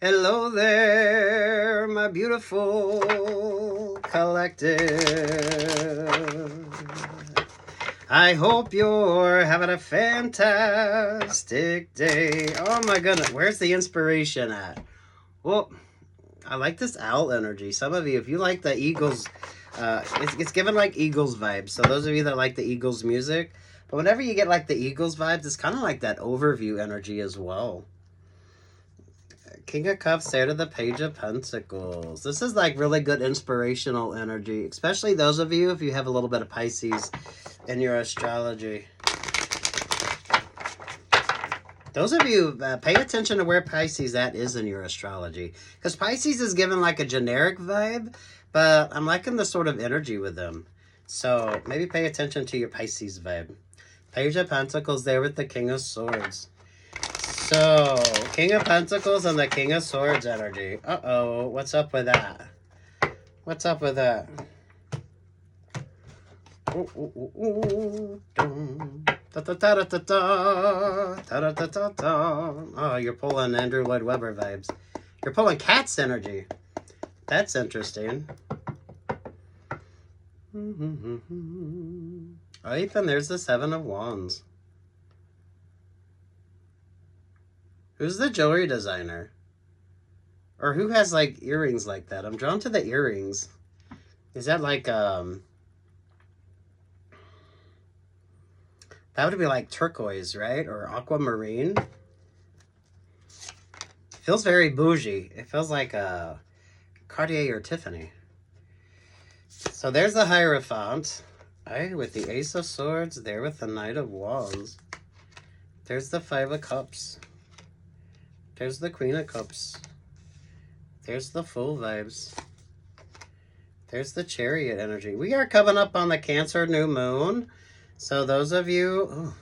Hello there, my beautiful collective. I hope you're having a fantastic day. Oh my goodness, where's the inspiration at? Well, I like this owl energy. Some of you, if you like the Eagles, it's given like Eagles vibes. So those of you that like the Eagles music, but whenever you get like the Eagles vibes, it's kind of like that overview energy as well. King of Cups there to the Page of Pentacles. This is like really good inspirational energy, especially those of you if you have a little bit of Pisces in your astrology. Those of you, pay attention to where Pisces that is in your astrology. Because Pisces is given like a generic vibe, but I'm liking the sort of energy with them. So maybe pay attention to your Pisces vibe. Page of Pentacles there with the King of Swords. So, King of Pentacles and the King of Swords energy. Uh-oh, what's up with that? What's up with that? Oh, you're pulling Andrew Lloyd Webber vibes. You're pulling Cat's energy. That's interesting. Oh, Ethan, there's the Seven of Wands. Who's the jewelry designer? Or who has like earrings like that? I'm drawn to the earrings. Is that like that would be like turquoise, right? Or aquamarine. Feels very bougie. It feels like a Cartier or Tiffany. So there's the Hierophant. With the Ace of Swords, there with the Knight of Wands. There's the Five of Cups. There's the Queen of Cups. There's the Fool vibes. There's the Chariot energy. We are coming up on the Cancer new moon. So those of you... Ooh.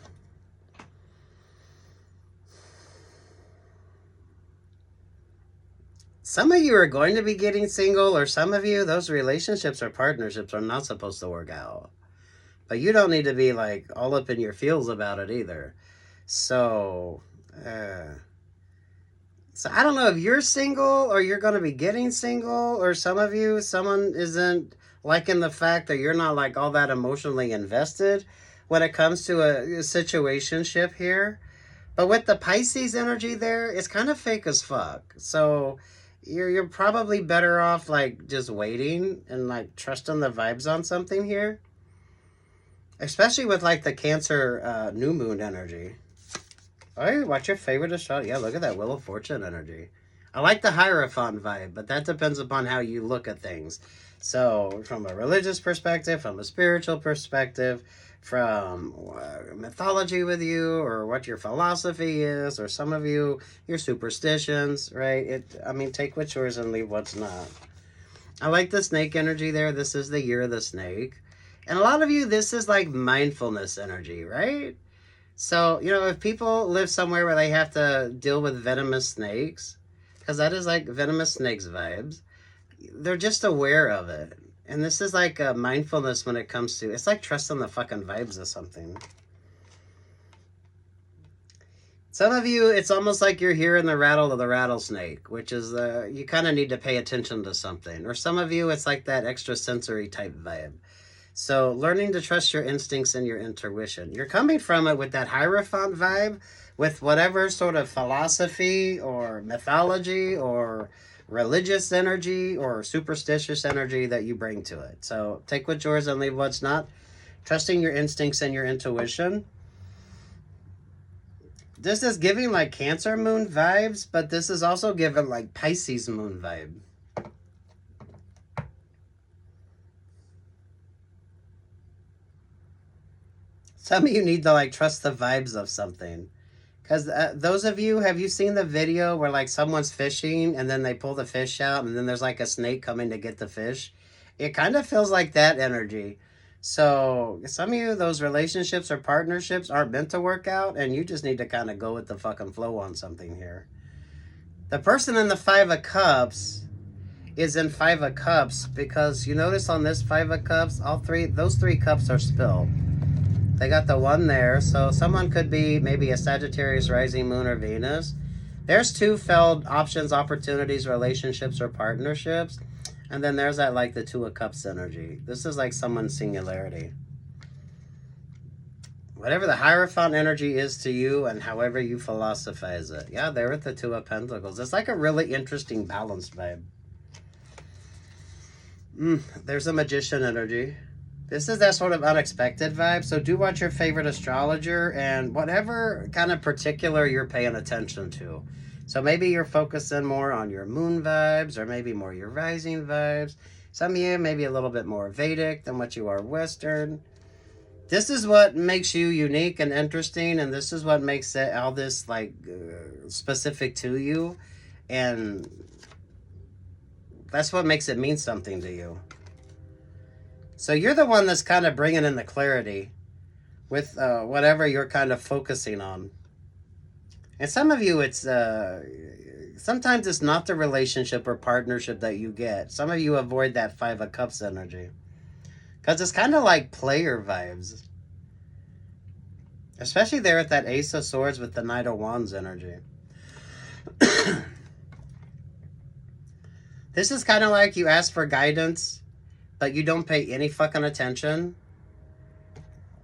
Some of you are going to be getting single, or some of you, those relationships or partnerships are not supposed to work out. But you don't need to be like all up in your feels about it either. So I don't know if you're single or you're going to be getting single, or some of you, someone isn't liking the fact that you're not like all that emotionally invested when it comes to a situationship here. But with the Pisces energy there, it's kind of fake as fuck. So you're probably better off like just waiting and like trusting the vibes on something here. Especially with like the Cancer new moon energy. Oh, what's your favorite astrology? Yeah, look at that Wheel of Fortune energy. I like the Hierophant vibe, but that depends upon how you look at things. So, from a religious perspective, from a spiritual perspective, from mythology with you, or what your philosophy is, or some of you, your superstitions, right? I mean, take what's yours and leave what's not. I like the snake energy there. This is the year of the snake. And a lot of you, this is like mindfulness energy, right? So, you know, if people live somewhere where they have to deal with venomous snakes, because that is like venomous snakes vibes, they're just aware of it. And this is like a mindfulness when it comes to, it's like trusting the fucking vibes of something. Some of you, it's almost like you're hearing the rattle of the rattlesnake, which is, you kind of need to pay attention to something. Or some of you, it's like that extrasensory type vibe. So learning to trust your instincts and your intuition. You're coming from it with that Hierophant vibe, with whatever sort of philosophy or mythology or religious energy or superstitious energy that you bring to it. So take what's yours and leave what's not. Trusting your instincts and your intuition. This is giving like Cancer moon vibes, but this is also giving like Pisces moon vibe. Some of you need to like trust the vibes of something. Because those of you, have you seen the video where like someone's fishing and then they pull the fish out and then there's like a snake coming to get the fish? It kind of feels like that energy. So some of you, those relationships or partnerships aren't meant to work out, and you just need to kind of go with the fucking flow on something here. The person in the Five of Cups is in Five of Cups because you notice on this Five of Cups, those three cups are spilled. They got the one there, so someone could be maybe a Sagittarius rising, moon, or Venus. There's two failed options, opportunities, relationships, or partnerships. And then there's that, like, the Two of Cups energy. This is like someone's singularity. Whatever the Hierophant energy is to you and however you philosophize it. Yeah, they're at the Two of Pentacles. It's like a really interesting balanced vibe. There's a Magician energy. This is that sort of unexpected vibe. So do watch your favorite astrologer and whatever kind of particular you're paying attention to. So maybe you're focusing more on your moon vibes or maybe more your rising vibes. Some of you maybe a little bit more Vedic than what you are Western. This is what makes you unique and interesting, and this is what makes it all this like specific to you, and that's what makes it mean something to you. So you're the one that's kind of bringing in the clarity with whatever you're kind of focusing on. And some of you, it's sometimes it's not the relationship or partnership that you get. Some of you avoid that Five of Cups energy because it's kind of like player vibes. Especially there at that Ace of Swords with the Knight of Wands energy. This is kind of like you ask for guidance, but you don't pay any fucking attention.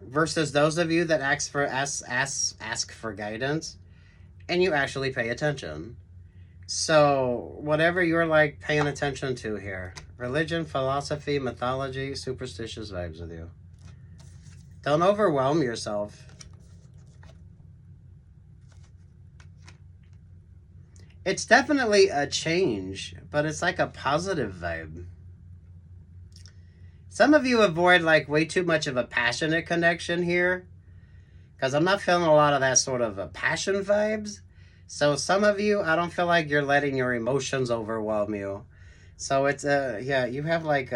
Versus those of you that ask for guidance, and you actually pay attention. So whatever you're like paying attention to here, religion, philosophy, mythology, superstitious vibes with you. Don't overwhelm yourself. It's definitely a change, but it's like a positive vibe. Some of you avoid like way too much of a passionate connection here, because I'm not feeling a lot of that sort of passion vibes. So some of you, I don't feel like you're letting your emotions overwhelm you. So it's yeah, you have like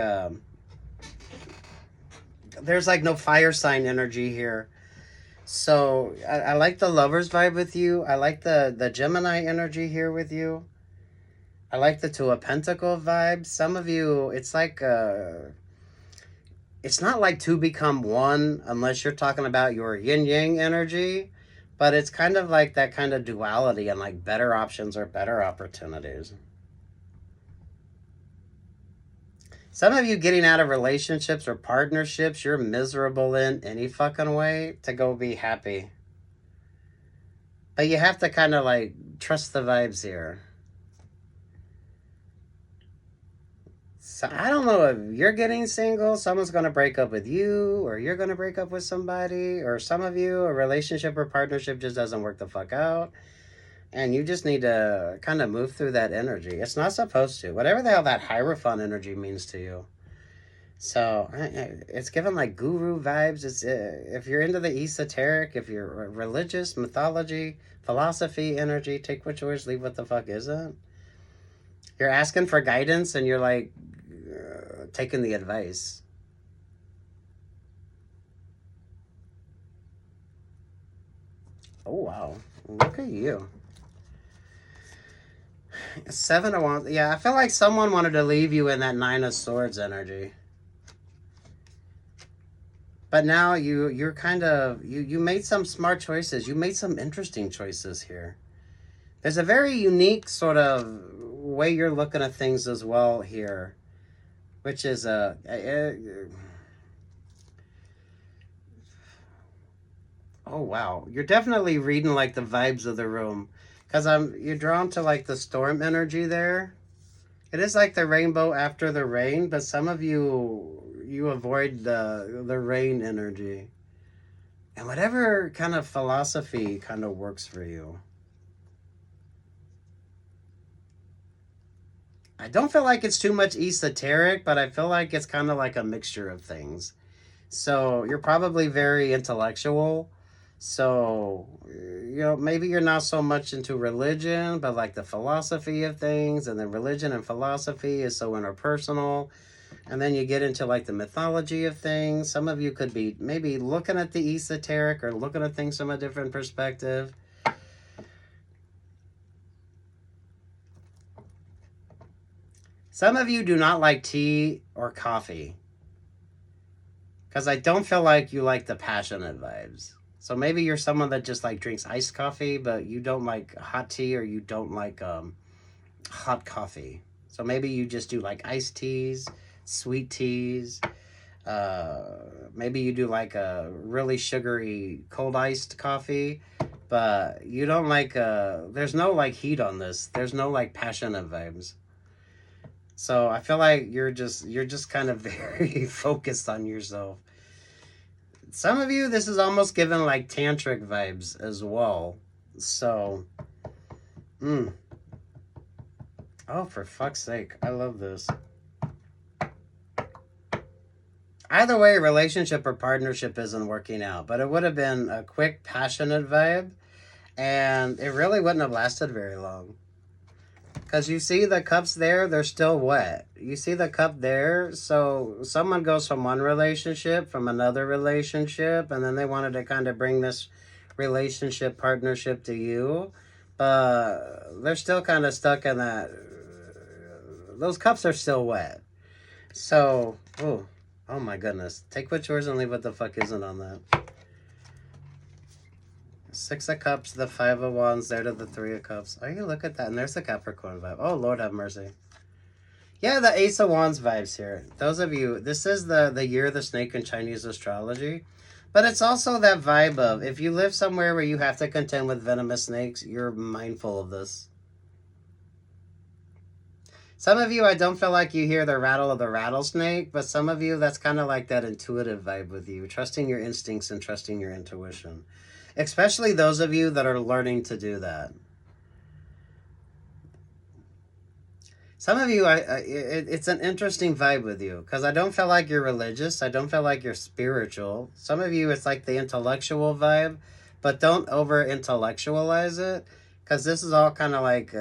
there's like no fire sign energy here. So I like the Lovers vibe with you. I like the Gemini energy here with you. I like the Two of Pentacles vibe. Some of you, it's like it's not like two become one unless you're talking about your yin-yang energy, but it's kind of like that kind of duality and like better options or better opportunities. Some of you getting out of relationships or partnerships you're miserable in any fucking way to go be happy. But you have to kind of like trust the vibes here. So I don't know if you're getting single, someone's going to break up with you, or you're going to break up with somebody, or some of you, a relationship or partnership just doesn't work the fuck out. And you just need to kind of move through that energy. It's not supposed to. Whatever the hell that Hierophant energy means to you. So it's given like guru vibes. It's if you're into the esoteric, if you're religious, mythology, philosophy, energy, take what yours, leave what the fuck isn't. You're asking for guidance and you're like taking the advice. Oh, wow. Look at you. Seven of Wands. Yeah, I feel like someone wanted to leave you in that Nine of Swords energy. But now you're kind of, you made some smart choices. You made some interesting choices here. There's a very unique sort of way you're looking at things as well here, which is oh wow, you're definitely reading like the vibes of the room, because you're drawn to like the storm energy there. It is like the rainbow after the rain, but some of you avoid the rain energy, and whatever kind of philosophy kind of works for you. I don't feel like it's too much esoteric, but I feel like it's kind of like a mixture of things. So you're probably very intellectual. So, you know, maybe you're not so much into religion, but like the philosophy of things, and then religion and philosophy is so interpersonal. And then you get into like the mythology of things. Some of you could be maybe looking at the esoteric or looking at things from a different perspective. Some of you do not like tea or coffee, because I don't feel like you like the passionate vibes. So maybe you're someone that just like drinks iced coffee, but you don't like hot tea, or you don't like hot coffee. So maybe you just do like iced teas, sweet teas. Maybe you do like a really sugary cold iced coffee, but you don't like there's no like heat on this. There's no like passionate vibes. So I feel like you're just kind of very focused on yourself. Some of you, this is almost given like tantric vibes as well. So, oh, for fuck's sake, I love this. Either way, relationship or partnership isn't working out, but it would have been a quick, passionate vibe, and it really wouldn't have lasted very long. Because you see the cups there, they're still wet. You see the cup there, so someone goes from one relationship, from another relationship, and then they wanted to kind of bring this relationship, partnership to you, but they're still kind of stuck in that. Those cups are still wet. So, oh my goodness. Take what's yours and leave what the fuck isn't on that. Six of Cups, the Five of Wands, there to the Three of Cups. Oh, you look at that, and there's the Capricorn vibe. Oh, Lord have mercy. Yeah, the Ace of Wands vibes here. Those of you, this is the year of the snake in Chinese astrology. But it's also that vibe of, if you live somewhere where you have to contend with venomous snakes, you're mindful of this. Some of you, I don't feel like you hear the rattle of the rattlesnake, but some of you, that's kind of like that intuitive vibe with you, trusting your instincts and trusting your intuition. Especially those of you that are learning to do that. Some of you, it's an interesting vibe with you, because I don't feel like you're religious. I don't feel like you're spiritual. Some of you, it's like the intellectual vibe, but don't over intellectualize it, because this is all kind of like,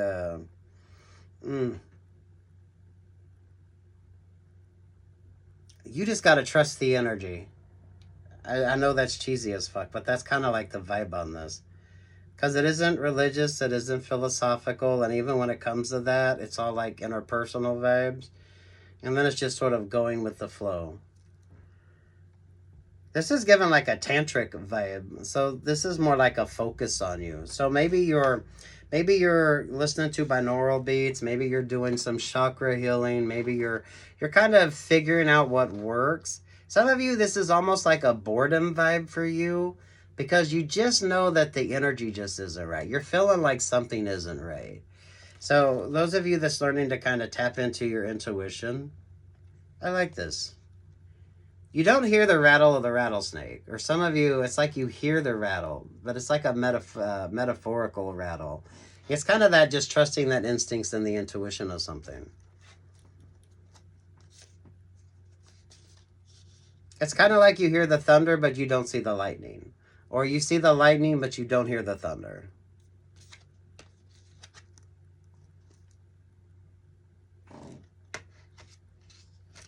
you just got to trust the energy. I know that's cheesy as fuck, but that's kind of like the vibe on this. Because it isn't religious, it isn't philosophical, and even when it comes to that, it's all like interpersonal vibes. And then it's just sort of going with the flow. This is given like a tantric vibe. So this is more like a focus on you. So maybe you're listening to binaural beats, maybe you're doing some chakra healing, maybe you're kind of figuring out what works. Some of you, this is almost like a boredom vibe for you, because you just know that the energy just isn't right. You're feeling like something isn't right. So those of you that's learning to kind of tap into your intuition, I like this. You don't hear the rattle of the rattlesnake. Or some of you, it's like you hear the rattle, but it's like a metaphorical rattle. It's kind of that just trusting that instincts and the intuition of something. It's kind of like you hear the thunder, but you don't see the lightning. Or you see the lightning, but you don't hear the thunder.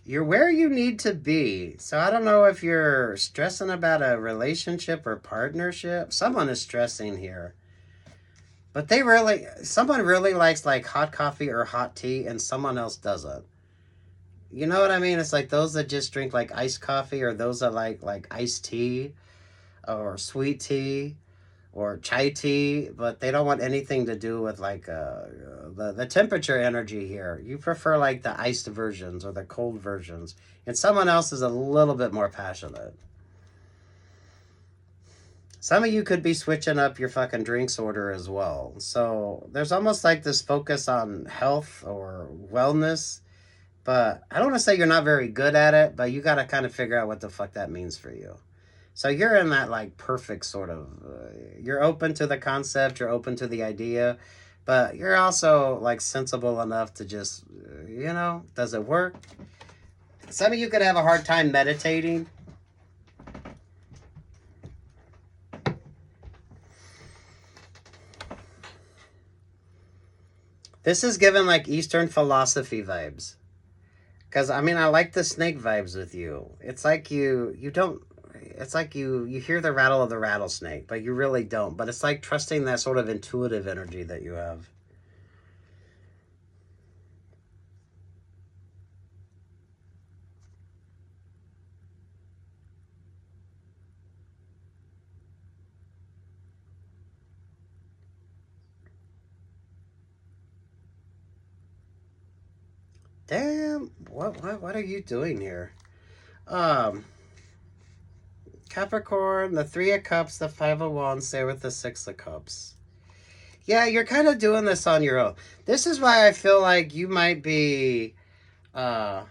You're where you need to be. So I don't know if you're stressing about a relationship or partnership. Someone is stressing here. But someone really likes like hot coffee or hot tea, and someone else doesn't. You know what I mean? It's like those that just drink like iced coffee, or those that like iced tea or sweet tea or chai tea, but they don't want anything to do with like the temperature energy here. You prefer like the iced versions or the cold versions, and someone else is a little bit more passionate. Some of you could be switching up your fucking drinks order as well. So there's almost like this focus on health or wellness, but I don't want to say you're not very good at it, but you got to kind of figure out what the fuck that means for you. So you're in that like perfect sort of, you're open to the concept, you're open to the idea, but you're also like sensible enough to just, does it work? Some of you could have a hard time meditating. This is given like Eastern philosophy vibes. Because, I mean, I like the snake vibes with you. It's like you don't, it's like you hear the rattle of the rattlesnake, but you really don't. But it's like trusting that sort of intuitive energy that you have. Damn, what are you doing here? Capricorn, the Three of Cups, the Five of Wands, there with the Six of Cups. Yeah, you're kind of doing this on your own. This is why I feel like you might be, I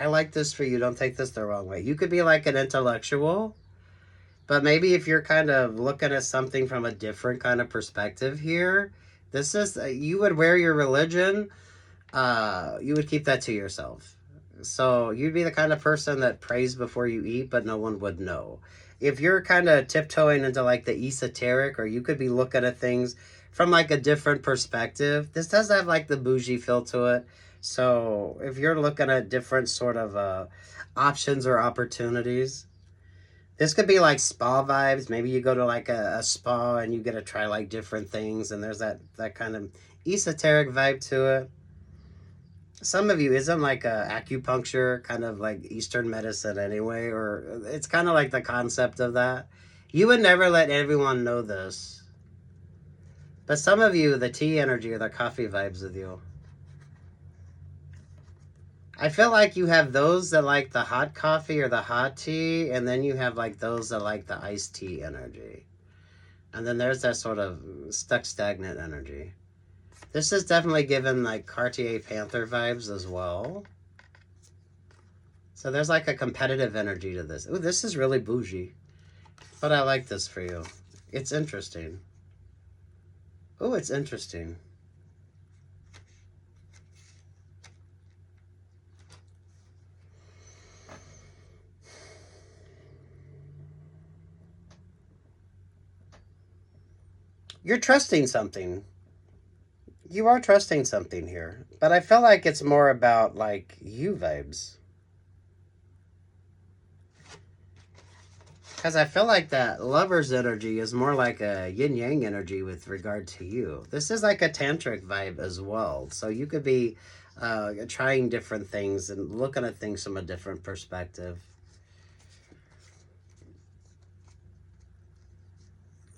like this for you. Don't take this the wrong way. You could be like an intellectual, but maybe if you're kind of looking at something from a different kind of perspective here, this is, you would wear your religion, you would keep that to yourself. So you'd be the kind of person that prays before you eat, but no one would know. If you're kind of tiptoeing into like the esoteric, or you could be looking at things from like a different perspective. This does have like the bougie feel to it. So if you're looking at different sort of options or opportunities, this could be like spa vibes. Maybe you go to like a spa and you get to try like different things, and there's that kind of esoteric vibe to it. Some of you isn't like acupuncture, kind of like Eastern medicine anyway, or it's kind of like the concept of that. You would never let everyone know this. But some of you, the tea energy or the coffee vibes with you. I feel like you have those that like the hot coffee or the hot tea, and then you have like those that like the iced tea energy. And then there's that sort of stuck stagnant energy. This is definitely given like Cartier Panther vibes as well. So there's like a competitive energy to this. Ooh, this is really bougie. But I like this for you. It's interesting. Ooh, it's interesting. You're trusting something. You are trusting something here. But I feel like it's more about like you vibes. Because I feel like that lover's energy is more like a yin-yang energy with regard to you. This is like a tantric vibe as well. So you could be trying different things and looking at things from a different perspective.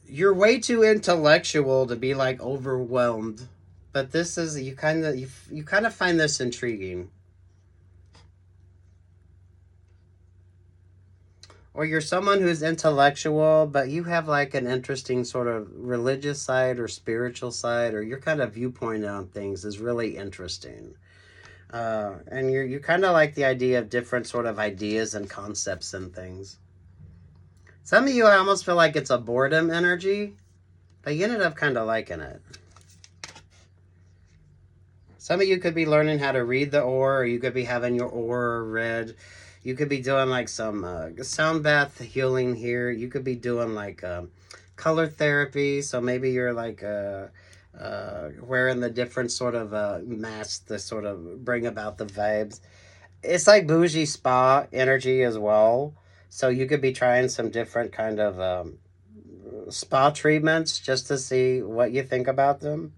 You're way too intellectual to be like overwhelmed. But this is, you kind of find this intriguing. Or you're someone who's intellectual, but you have like an interesting sort of religious side or spiritual side, or your kind of viewpoint on things is really interesting. And you kind of like the idea of different sort of ideas and concepts and things. Some of you, I almost feel like it's a boredom energy, but you ended up kind of liking it. Some of you could be learning how to read the aura, or you could be having your aura read. You could be doing like some sound bath healing here. You could be doing like color therapy. So maybe you're like wearing the different sort of masks to sort of bring about the vibes. It's like bougie spa energy as well. So you could be trying some different kind of spa treatments just to see what you think about them.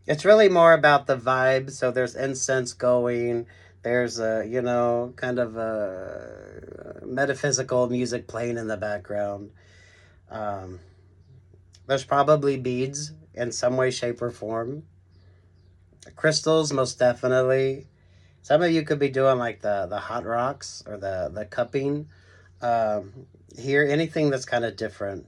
It's really more about the vibe. So there's incense going. There's kind of a metaphysical music playing in the background. There's probably beads in some way, shape, or form. Crystals, most definitely. Some of you could be doing like the hot rocks or the cupping. Here, anything that's kind of different.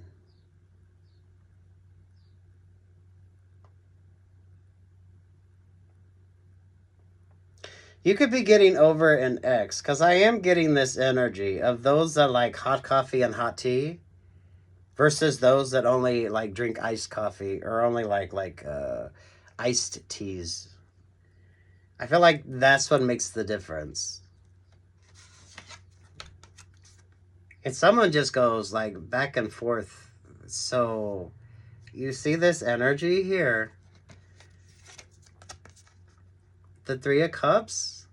You could be getting over an ex, because I am getting this energy of those that like hot coffee and hot tea versus those that only like drink iced coffee or only like iced teas. I feel like that's what makes the difference. And someone just goes like back and forth. So you see this energy here. The Three of Cups.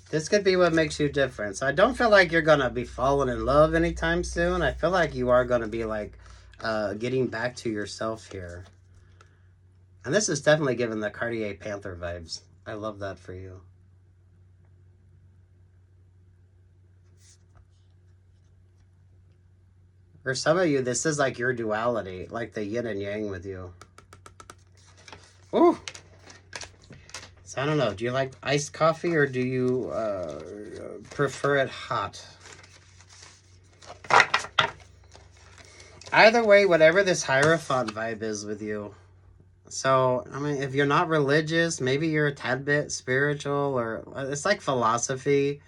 This could be what makes you different. So I don't feel like you're going to be falling in love anytime soon. I feel like you are going to be like getting back to yourself here. And this is definitely giving the Cartier Panther vibes. I love that for you. Or some of you, this is like your duality, like the yin and yang with you. Ooh. So I don't know. Do you like iced coffee or do you prefer it hot? Either way, whatever this Hierophant vibe is with you. So, I mean, if you're not religious, maybe you're a tad bit spiritual, or it's like philosophy.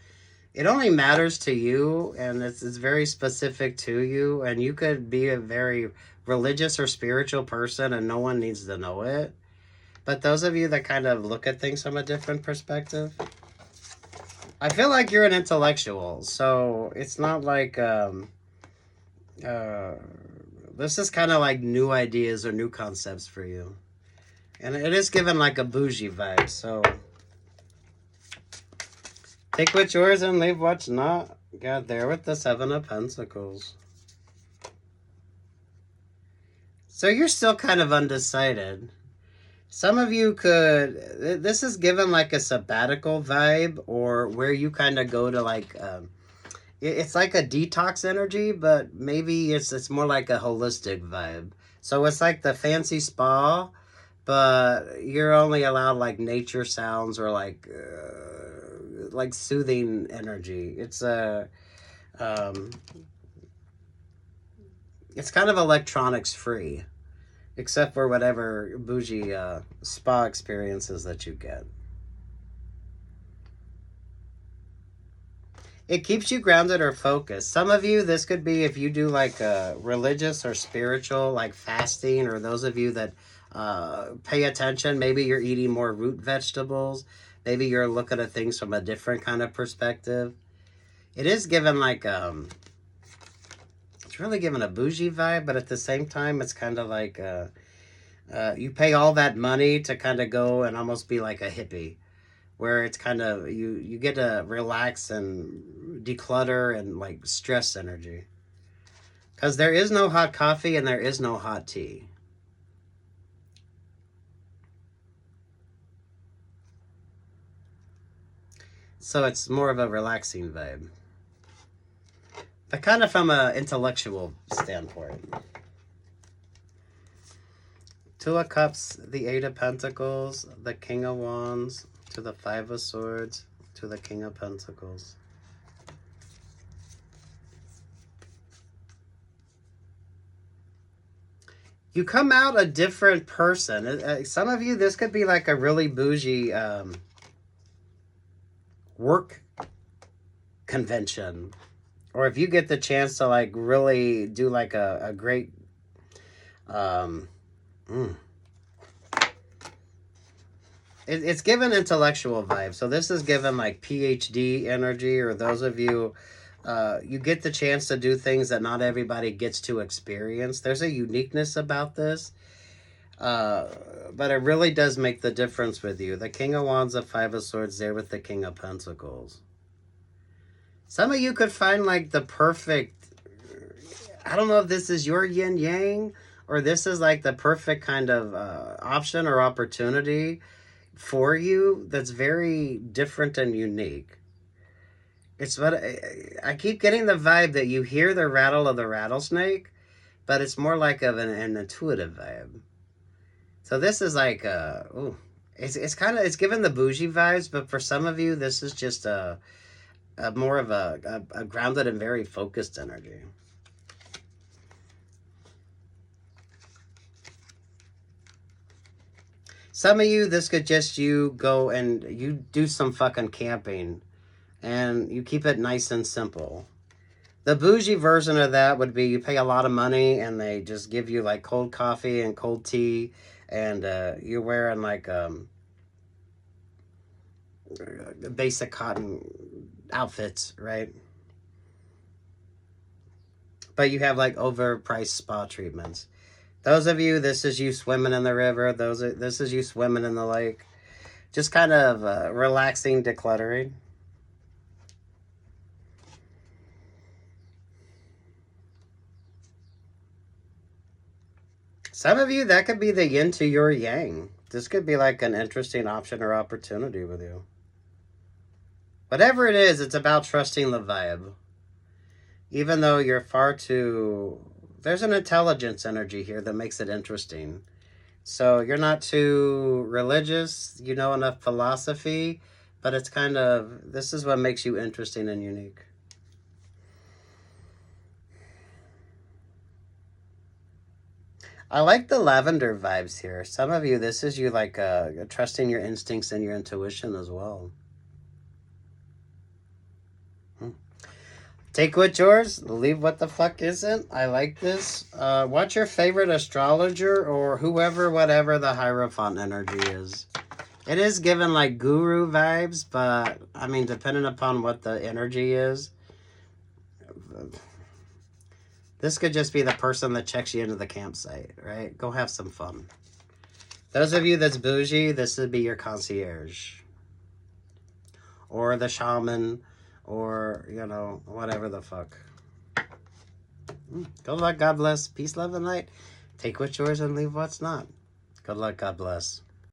It only matters to you, and it's very specific to you, and you could be a very religious or spiritual person, and no one needs to know it. But those of you that kind of look at things from a different perspective, I feel like you're an intellectual, so it's not like... this is kind of like new ideas or new concepts for you. And it is given like a bougie vibe, so take what's yours and leave what's not. God, there with the Seven of Pentacles. So you're still kind of undecided. Some of you could, this is given like a sabbatical vibe, or where you kind of go to like, it's like a detox energy, but maybe it's more like a holistic vibe. So it's like the fancy spa, but you're only allowed like nature sounds or like soothing energy. It's a it's kind of electronics free, except for whatever bougie spa experiences that you get. It keeps you grounded or focused. Some of you, this could be if you do like religious or spiritual, like fasting, or those of you that pay attention. Maybe you're eating more root vegetables. Maybe you're looking at things from a different kind of perspective. It is given like, it's really given a bougie vibe, but at the same time, it's kind of like you pay all that money to kind of go and almost be like a hippie, where it's kind of, you get to relax and declutter and like stress energy. Because there is no hot coffee and there is no hot tea. So it's more of a relaxing vibe. But kind of from an intellectual standpoint. Two of Cups, the Eight of Pentacles, the King of Wands, to the Five of Swords, to the King of Pentacles. You come out a different person. Some of you, this could be like a really bougie work convention. Or if you get the chance to like really do like a great... It's given intellectual vibe. So this is given like PhD energy, or those of you, you get the chance to do things that not everybody gets to experience. There's a uniqueness about this, but it really does make the difference with you. The King of Wands, the Five of Swords there with the King of Pentacles. Some of you could find like the perfect, I don't know if this is your yin yang, or this is like the perfect kind of option or opportunity for you that's very different and unique. It's what I keep getting the vibe that you hear the rattle of the rattlesnake, but it's more like of an intuitive vibe. So this is like it's kind of, it's given the bougie vibes, but for some of you this is just a more of a grounded and very focused energy. Some of you, this could just you go and you do some fucking camping and you keep it nice and simple. The bougie version of that would be you pay a lot of money and they just give you like cold coffee and cold tea, and you're wearing like basic cotton outfits, right? But you have like overpriced spa treatments. Those of you, this is you swimming in the river. This is you swimming in the lake. Just kind of relaxing, decluttering. Some of you, that could be the yin to your yang. This could be like an interesting option or opportunity with you. Whatever it is, it's about trusting the vibe. Even though you're far too... There's an intelligence energy here that makes it interesting. So you're not too religious, you know enough philosophy, but it's kind of... This is what makes you interesting and unique. I like the lavender vibes here. Some of you, this is you like trusting your instincts and your intuition as well. Take what's yours, leave what the fuck isn't. I like this. What's your favorite astrologer or whoever, whatever the Hierophant energy is? It is given like guru vibes, but I mean, depending upon what the energy is, this could just be the person that checks you into the campsite, right? Go have some fun. Those of you that's bougie, this would be your concierge. Or the shaman, or, you know, whatever the fuck. Good luck, God bless. Peace, love, and light. Take what's yours and leave what's not. Good luck, God bless.